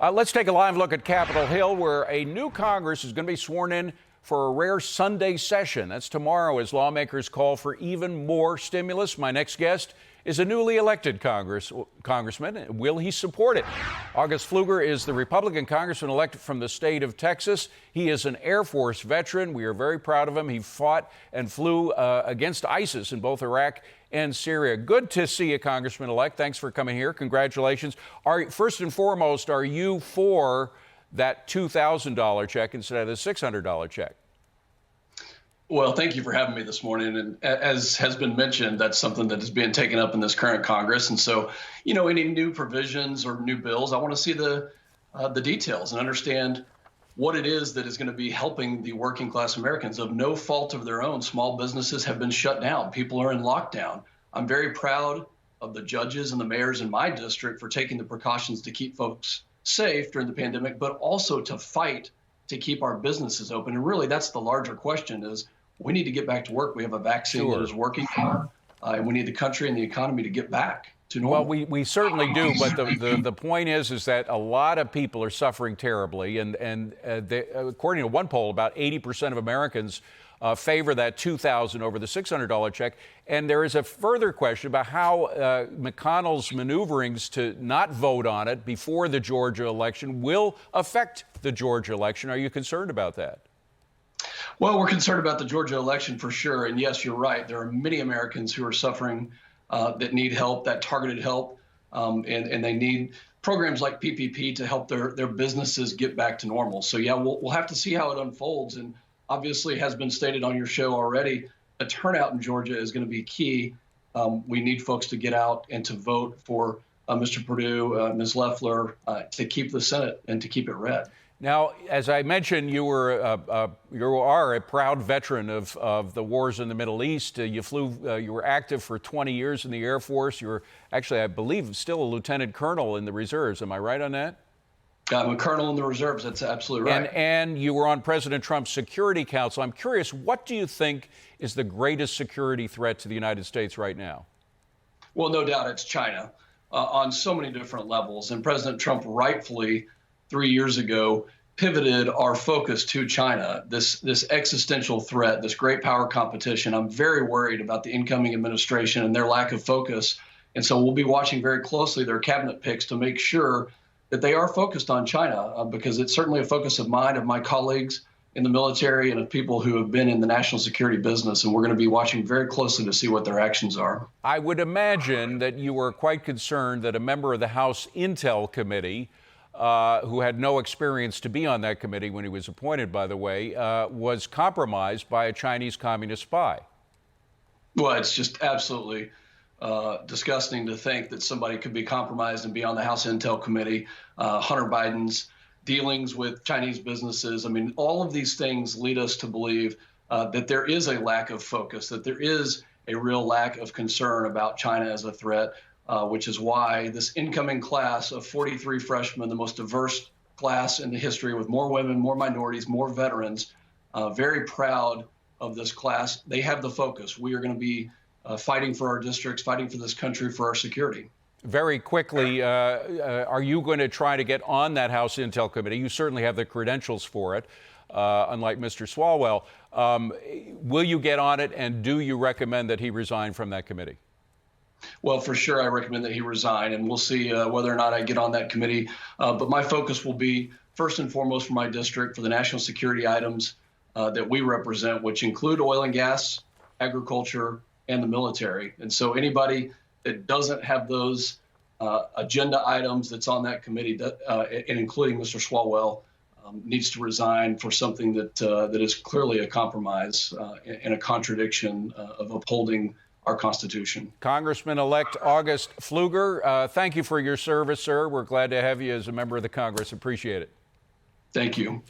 Let's take a live look at Capitol Hill, where a new Congress is going to be sworn in for a rare Sunday session. That's tomorrow as lawmakers call for even more stimulus. My next guest is a newly elected congressman. Will he support it? August Pfluger is the Republican congressman-elect from the state of Texas. He is an Air Force veteran. We are very proud of him. He fought and flew against ISIS in both Iraq and Syria. Good to see you, Congressman-elect. Thanks for coming here. Congratulations. First and foremost, are you for that $2,000 check instead of the $600 check? Well, thank you for having me this morning. And as has been mentioned, that's something that is being taken up in this current Congress. And so, any new provisions or new bills, I want to see the details and understand what it is that is going to be helping the working class Americans. Of no fault of their own, small businesses have been shut down. People are in lockdown. I'm very proud of the judges and the mayors in my district for taking the precautions to keep folks safe during the pandemic, but also to fight to keep our businesses open. And really, that's the larger question is, we need to get back to work. We have a vaccine that is working, and we need the country and the economy to get back to normal. Well, we certainly do, but the point is that a lot of people are suffering terribly, and according to one poll, about 80% of Americans favor that $2,000 over the $600 check. And there is a further question about how McConnell's maneuverings to not vote on it before the Georgia election will affect the Georgia election. Are you concerned about that? Well, we're concerned about the Georgia election for sure. And yes, you're right. There are many Americans who are suffering that need help, that targeted help, and they need programs like PPP to help their businesses get back to normal. So, yeah, we'll have to see how it unfolds. And obviously, has been stated on your show already, a turnout in Georgia is going to be key. We need folks to get out and to vote for Mr. Perdue, Ms. Loeffler, to keep the Senate and to keep it red. Now, as I mentioned, you are a proud veteran of the wars in the Middle East. You were active for 20 years in the Air Force. You were actually, I believe, still a lieutenant colonel in the reserves. Am I right on that? I'm a colonel in the reserves. That's absolutely right. And you were on President Trump's Security Council. I'm curious, what do you think is the greatest security threat to the United States right now? Well, no doubt it's China on so many different levels. And President Trump rightfully 3 years ago pivoted our focus to China, this existential threat, this great power competition. I'm very worried about the incoming administration and their lack of focus. And so we'll be watching very closely their cabinet picks to make sure that they are focused on China, because it's certainly a focus of mine, of my colleagues in the military, and of people who have been in the national security business. And we're going to be watching very closely to see what their actions are. I would imagine that you were quite concerned that a member of the House Intel Committee, who had no experience to be on that committee when he was appointed, by the way, was compromised by a Chinese communist spy. Well, it's just absolutely disgusting to think that somebody could be compromised and be on the House Intel Committee. Hunter Biden's dealings with Chinese businesses. I mean, all of these things lead us to believe that there is a lack of focus, that there is a real lack of concern about China as a threat. Which is why this incoming class of 43 freshmen, the most diverse class in the history, with more women, more minorities, more veterans, very proud of this class. They have the focus. We are going to be fighting for our districts, fighting for this country, for our security. Very quickly, are you going to try to get on that House Intel Committee? You certainly have the credentials for it, unlike Mr. Swalwell. Will you get on it, and do you recommend that he resign from that committee? Well, for sure, I recommend that he resign, and we'll see whether or not I get on that committee. But my focus will be, first and foremost, for my district, for the national security items that we represent, which include oil and gas, agriculture, and the military. And so anybody that doesn't have those agenda items that's on that committee, and including Mr. Swalwell, needs to resign for something that is clearly a compromise and a contradiction of upholding our Constitution. Congressman-elect August Pfluger, thank you for your service, sir. We're glad to have you as a member of the Congress. Appreciate it. Thank you.